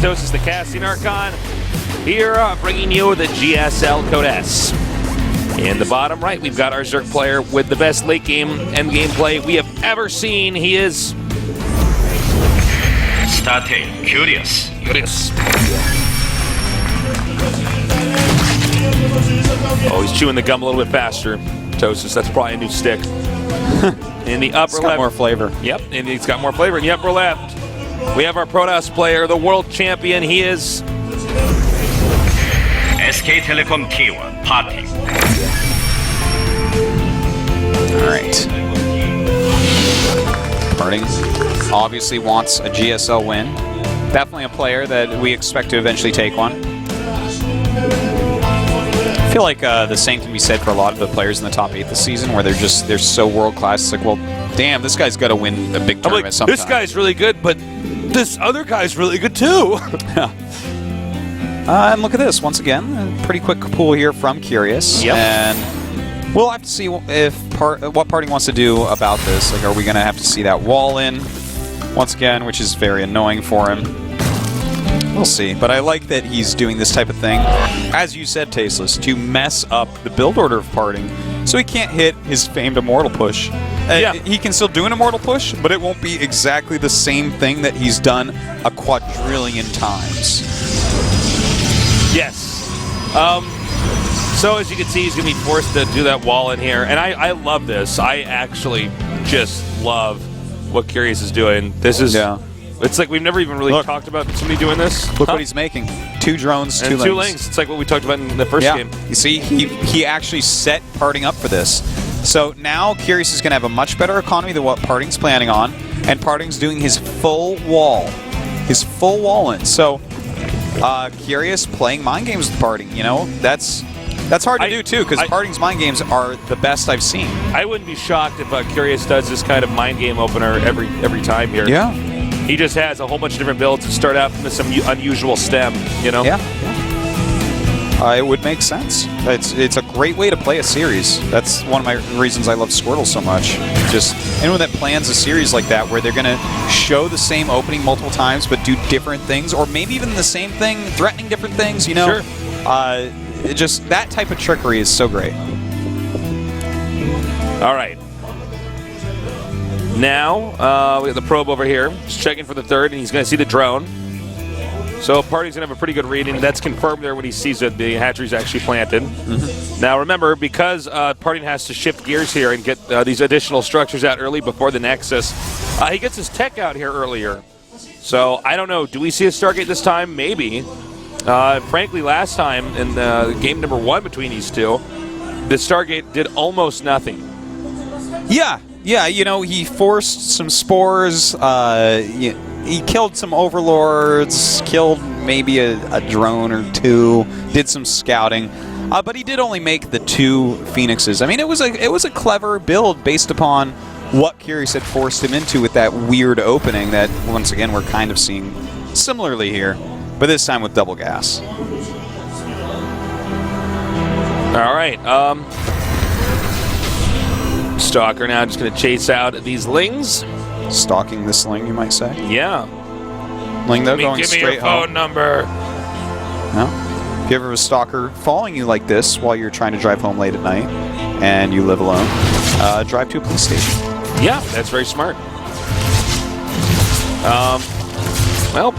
Stosis, the casting Archon, here bringing you the GSL Code S. In the bottom right, we've got our Zerg player with the best late game end game play we have ever seen. He is Starting Curious. Oh, he's chewing the gum a little bit faster. Tosis, that's probably a new stick. In the upper left, more flavor. Yep, and he's got more flavor. In the upper left, we have our Protoss player, the world champion. He is SK Telecom T1 Party. All right. Parting obviously wants a GSL win. Definitely a player that we expect to eventually take one. I feel like the same can be said for a lot of the players in the top 8 this season, where they're so world class. It's like, well, damn, this guy's got to win a big tournament sometime. This guy's really good, but this other guy's really good too. And look at this once again, a pretty quick pull here from Curious. Yep. And we'll have to see if what Parting wants to do about this. Like, are we going to have to see that wall in once again, which is very annoying for him. We'll see, but I like that he's doing this type of thing, as you said, Tasteless, to mess up the build order of Parting, so he can't hit his famed Immortal push. Yeah. He can still do an Immortal push, but it won't be exactly the same thing that he's done a quadrillion times. Yes. So as you can see, he's going to be forced to do that wall in here, and I love this. I actually just love what Curious is doing. This is... Yeah. It's like we've never even really talked about somebody doing this. Look what he's making. 2 drones, and 2 lanes. It's like what we talked about in the first game. You see, he actually set Parting up for this. So now Curious is going to have a much better economy than what Parting's planning on, and Parting's doing his full wall. His full wall in. So Curious playing mind games with Parting, you know, that's hard to do too, because Parting's mind games are the best I've seen. I wouldn't be shocked if Curious does this kind of mind game opener every time here. Yeah. He just has a whole bunch of different builds to start out from this unusual stem, you know? Yeah. It would make sense. It's a great way to play a series. That's one of my reasons I love Squirtle so much. Just anyone that plans a series like that, where they're going to show the same opening multiple times, but do different things, or maybe even the same thing, threatening different things, you know? Sure. Just that type of trickery is so great. All right. Now, we got the probe over here. Just checking for the third, and he's going to see the drone. So Parting's going to have a pretty good reading. That's confirmed there when he sees it. The hatchery's actually planted. Now, remember, because Parting has to shift gears here and get these additional structures out early before the Nexus, he gets his tech out here earlier. So, I don't know. Do we see a Stargate this time? Maybe. Frankly, last time in game number 1 between these two, the Stargate did almost nothing. Yeah, you know, he forced some spores, he killed some overlords, killed maybe a drone or 2, did some scouting, but he did only make the 2 Phoenixes. I mean, it was a clever build based upon what Curious had forced him into with that weird opening that, once again, we're kind of seeing similarly here, but this time with double gas. All right, Stalker now just going to chase out these lings. Stalking this ling, you might say? Yeah. Ling, though, going straight home. Give me your phone number. No. If you ever have a stalker following you like this while you're trying to drive home late at night and you live alone, drive to a police station. Yeah, that's very smart. Well,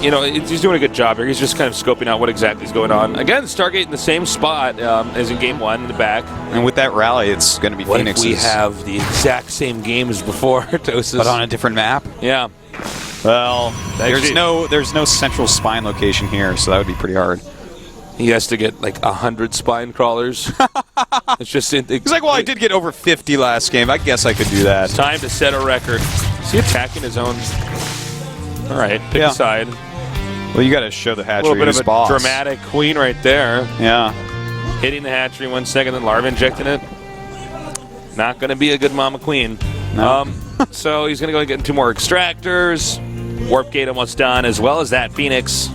you know, he's doing a good job here. He's just kind of scoping out what exactly is going on. Again, Stargate in the same spot as in Game 1 in the back. And with that rally, it's going to be Phoenixes. What if we have the exact same game as before, Tosis? But on a different map? Yeah. Well, there's no central spine location here, so that would be pretty hard. He has to get like 100 spine crawlers. It's just... He's like, well, I did get over 50 last game. I guess I could do that. It's time to set a record. Is he attacking his own... All right, pick a side. Well, you got to show the hatchery. A little bit of a boss. dramatic queen right there. Yeah. Hitting the hatchery 1 second, then larva injecting it. Not going to be a good mama queen. No. So he's going to go get 2 more extractors. Warp gate almost done, as well as that Phoenix.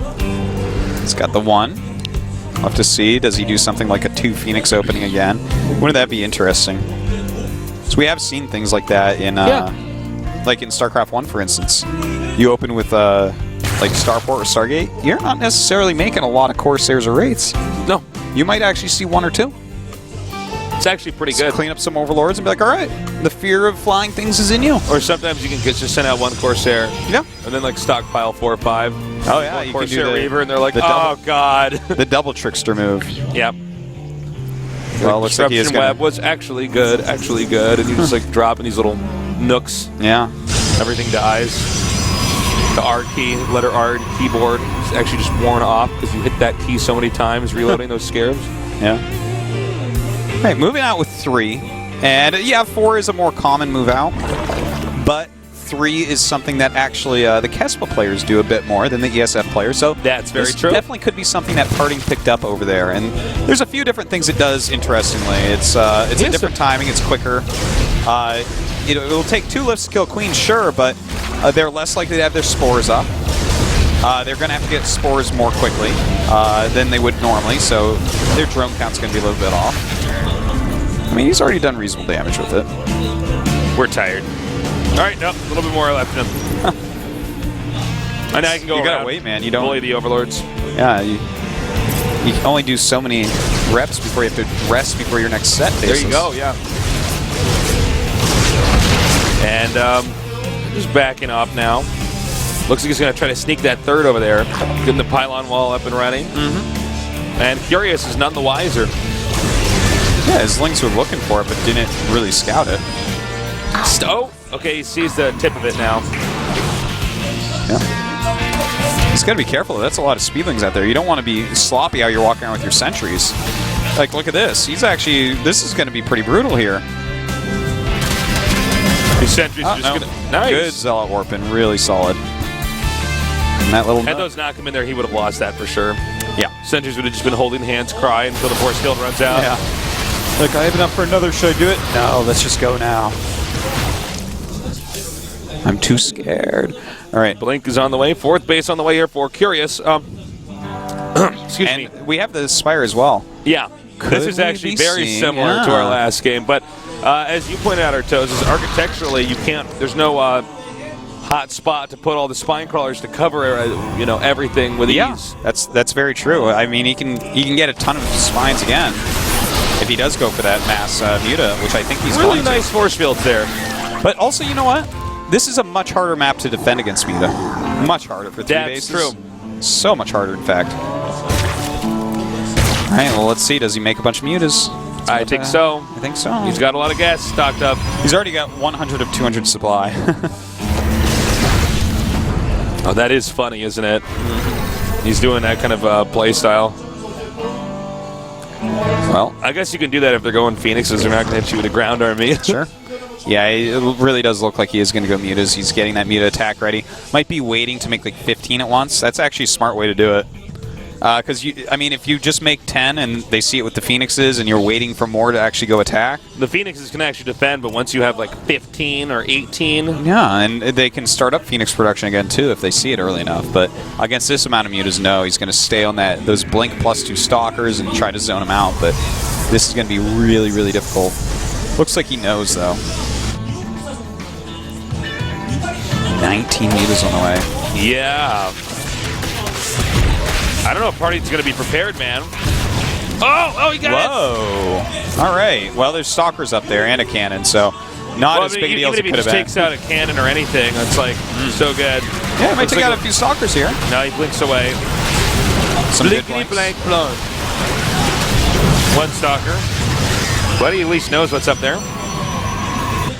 He's got the 1. We'll have to see. Does he do something like a 2 Phoenix opening again? Wouldn't that be interesting? So we have seen things like that in... like in StarCraft 1, for instance. You open with like Starport or Stargate, you're not necessarily making a lot of Corsairs or Wraiths. No. You might actually see 1 or 2. It's actually pretty So good. clean up some Overlords and be like, all right, the fear of flying things is in you. Or sometimes you can just send out 1 Corsair. Yeah. And then like stockpile 4 or 5. Oh, yeah. One You can Corsair do the Reaver, and they're like, the oh, God. the double trickster move. Yep. Well, looks like he is Disruption gonna... Web was actually good. And you just like dropping these little nooks. Yeah. Everything dies. The R key, letter R keyboard is actually just worn off because you hit that key so many times reloading those scarabs. Yeah. All right, moving out with 3. And yeah, 4 is a more common move out. But 3 is something that actually the Kespa players do a bit more than the ESF players. So That's very this true. definitely could be something that Parting picked up over there. And there's a few different things it does, interestingly. It's a different timing. It's quicker. It'll take 2 lifts to kill Queen, sure, but they're less likely to have their spores up. They're going to have to get spores more quickly than they would normally, so their drone count's going to be a little bit off. I mean, he's already done reasonable damage with it. We're tired. All right, nope, a little bit more left in him. And now you can go You gotta around, wait, man. You don't bully the Overlords. Yeah, you can only do so many reps before you have to rest before your next set. There you go, yeah. And just backing up now. Looks like he's going to try to sneak that 3rd over there, getting the pylon wall up and running. And Curious is none the wiser. Yeah, his Lynx were looking for it, but didn't really scout it. Oh, okay, he sees the tip of it now. Yeah. He's got to be careful. That's a lot of speedlings out there. You don't want to be sloppy how you're walking around with your sentries. Like, look at this. He's actually... This is going to be pretty brutal here. His sentries are just going to... Nice. Good Zealot Warping. Really solid. And that little... Had those not come in there, he would have lost that for sure. Yeah. Sentries would have just been holding hands, cry until the force field runs out. Yeah. Look, I have enough for another. Should I do it? No, let's just go now. I'm too scared. All right. Blink is on the way. 4th base on the way here for Curious. Excuse me. We have the Spire as well. Yeah. Could this is we actually be very seeing- similar yeah. to our last game. But as you pointed out, Artoz, is architecturally, you can't, there's no hot spot to put all the spine crawlers to cover everything with ease. That's very true. I mean, he can get a ton of spines again if he does go for that mass Muta, which I think he's Really going to. nice force fields there. But also, you know what? This is a much harder map to defend against Muta. Much harder for 3 That's bases. true. So much harder, in fact. All right, well, let's see. Does he make a bunch of Mutas? I think so. I think so. He's got a lot of gas stocked up. He's already got 100 of 200 supply. Oh, that is funny, isn't it? He's doing that kind of play style. Well, I guess you can do that if they're going Phoenixes. They're not going to hit you with a ground army. sure. Yeah, it really does look like he is going to go Mutas. He's getting that Muta attack ready. Might be waiting to make like 15 at once. That's actually a smart way to do it. Because, I mean, if you just make 10 and they see it with the Phoenixes and you're waiting for more to actually go attack. The Phoenixes can actually defend, but once you have like 15 or 18... Yeah, and they can start up Phoenix production again, too, if they see it early enough. But against this amount of Mutas, no. He's going to stay on those Blink +2 Stalkers and try to zone them out. But this is going to be really, really difficult. Looks like he knows, though. 19 Mutas on the way. Yeah. I don't know if Party's going to be prepared, man. Oh, he got it. Whoa. All right. Well, there's Stalkers up there and a cannon, so not as big a deal as it even could if he have just been. takes out a cannon or anything, it's like so good. Yeah, he might Looks take like out a few Stalkers here. No, he blinks away. Some good Blinkety blinks. blank blonk. 1 stalker. But he at least knows what's up there.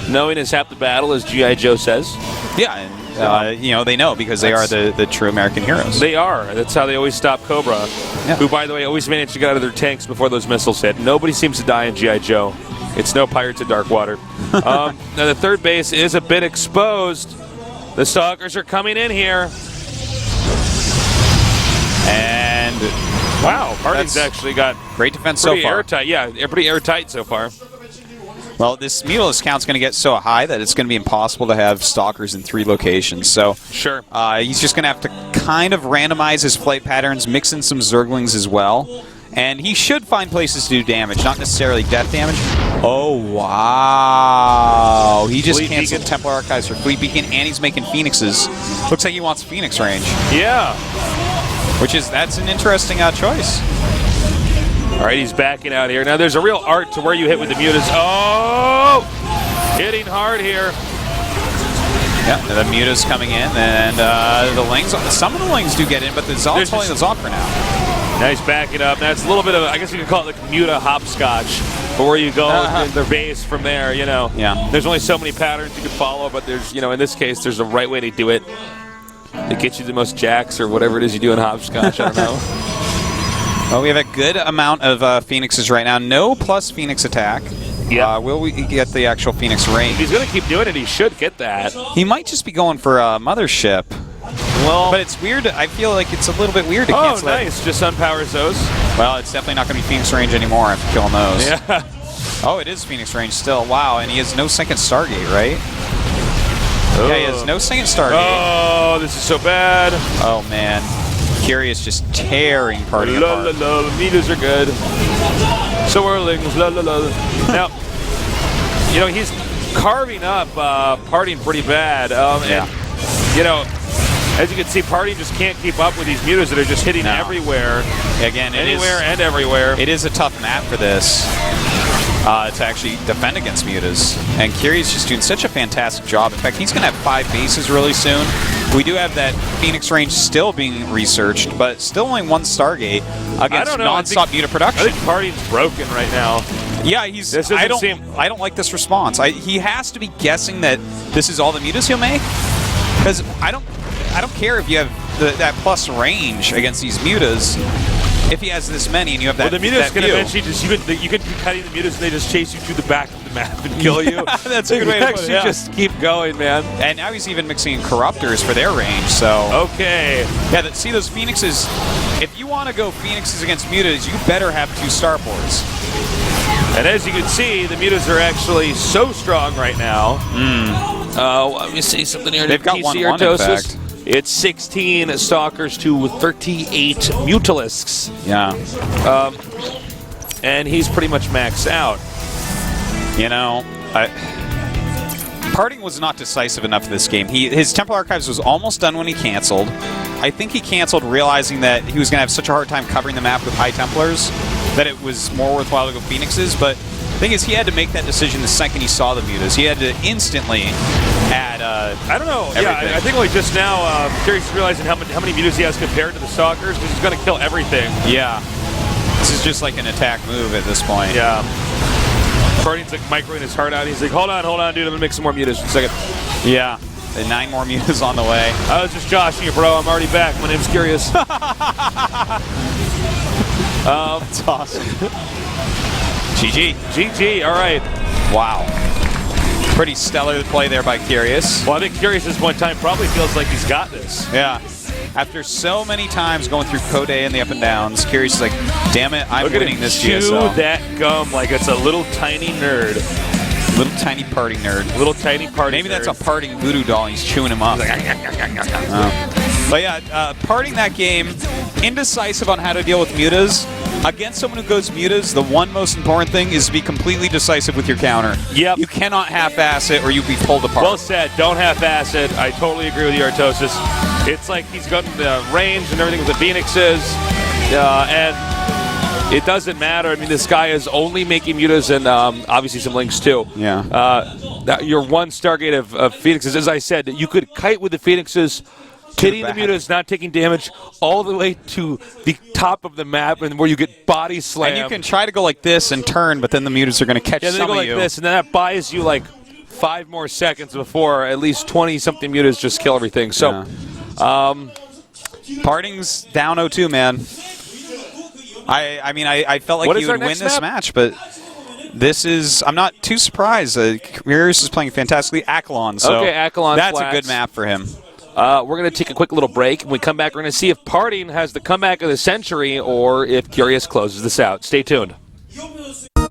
Knowing is half the battle, as G.I. Joe says. Yeah, and they know because they are the true American heroes. They are. That's how they always stop Cobra, Yeah. who, by the way, always managed to get out of their tanks before those missiles hit. Nobody seems to die in G.I. Joe. It's no Pirates of Dark Water. Now, the 3rd base is a bit exposed. The Stalkers are coming in here. And Wow, Party's actually got great defense so pretty far. airtight. Yeah, they're pretty airtight so far. Well, this Mutalist count's going to get so high that it's going to be impossible to have Stalkers in 3 locations. So Sure. he's just going to have to kind of randomize his flight patterns, mix in some Zerglings as well. And he should find places to do damage, not necessarily death damage. Oh, wow. He just Fleet canceled Beacon. Templar Archives for Fleet Beacon, and he's making Phoenixes. Looks like he wants Phoenix range, Yeah. that's an interesting choice. All right, he's backing out here. Now, there's a real art to where you hit with the Mutas. Oh! Hitting hard here. Yeah, the Muta's coming in, and the Lings, some of the Lings do get in, but the Zal's holding those off for now. Now he's backing up. Now it's a little bit of, I guess you could call it like Muta hopscotch, but where you go in their base from there, you know. Yeah. There's only so many patterns you can follow, but there's, you know, in this case, there's a right way to do it. It gets you the most jacks or whatever it is you do in hopscotch, I don't know. Well, we have a good amount of Phoenixes right now. No plus Phoenix attack. Yeah. Will we get the actual Phoenix range? If he's going to keep doing it, he should get that. He might just be going for a Mothership. Well, But it's weird. I feel like it's a little bit weird to cancel it. nice. Just unpowers those. Well, it's definitely not going to be Phoenix range anymore after killing those. Yeah. Oh, it is Phoenix range still. Wow, and he has no second Stargate, right? Yeah, he has no second Stargate. Oh, this is so bad. Oh, man. Curious just tearing Party La la apart. la, meters are good. So are Lings, la la la. Now, you know, he's carving up Party pretty bad. And, you know, as you can see, Party just can't keep up with these mutas that are just hitting everywhere. Again, Anywhere and everywhere. It is a tough map for this to actually defend against mutas. And Kiri's just doing such a fantastic job. In fact, he's going to have 5 bases really soon. We do have that Phoenix range still being researched, but still only 1 Stargate against non-stop muta production. I think Party's broken right now. Yeah, I don't seem- like this response. He has to be guessing that this is all the mutas he'll make, because I don't care if you have that plus range against these mutas. If he has this many and you have that, well, the mutas can view. eventually just you can be cutting the mutas and they just chase you through the back of the map and kill you. That's a good way to put it. Actually, just keep going, man. And now he's even mixing in Corruptors for their range. So Okay. yeah, see those Phoenixes. If you want to go Phoenixes against mutas, you better have 2 starports. And as you can see, the mutas are actually so strong right now. Let me see something here. They've got PC 1-1, in Artosis. fact. It's 16 Stalkers to 38 Mutalisks. Yeah. And he's pretty much maxed out. You know, Parting was not decisive enough in this game. His Temple Archives was almost done when he canceled. I think he canceled realizing that he was going to have such a hard time covering the map with High Templars that it was more worthwhile to go Phoenixes. But the thing is, he had to make that decision the second he saw the mutas. He had to instantly add I don't know. everything. Yeah, I think only just now, Curious realizing how many mutas he has compared to the Stalkers, because he's going to kill everything. Yeah. This is just like an attack move at this point. Yeah. Party's like microing his heart out. He's like, hold on, dude. I'm going to make some more mutas for a second. Yeah. And 9 more mutas on the way. I was just joshing you, bro. I'm already back. My name's Curious. That's awesome. GG. GG. All right. Wow. Pretty stellar play there by Curious. Well, I think Curious at this point in time probably feels like he's got this. Yeah. After so many times going through Code A and the up and downs, Curious is like, damn it, I'm Look at winning him this chew GSL. that gum like it's a little tiny nerd. Little tiny party nerd. Little tiny party Maybe nerd. that's a parting voodoo doll and he's chewing him up. But yeah, parting that game, indecisive on how to deal with mutas. Against someone who goes mutas, the one most important thing is to be completely decisive with your counter. Yep. You cannot half-ass it or you'll be pulled apart. Well said. Don't half-ass it. I totally agree with you, Artosis. It's like he's got the range and everything with the Phoenixes, and it doesn't matter. I mean, this guy is only making mutas and obviously some links too. Yeah. Your 1 Stargate of Phoenixes, as I said, you could kite with the Phoenixes, hitting the back. mutas, not taking damage, all the way to the top of the map, and where you get body slammed. And you can try to go like this and turn, but then the mutas are going to catch Yeah, they some go of like you. this, and then that buys you like 5 more seconds before at least 20-something mutas just kill everything. So, Parting's down 0-2, man. I mean, I felt like What he is our would win next this map? match, but this is, I'm not too surprised. Curious is playing fantastically. Akalon, so Okay, Akalon that's flats. a good map for him. we're going to take a quick little break. When we come back, we're going to see if Parting has the comeback of the century or if Curious closes this out. Stay tuned.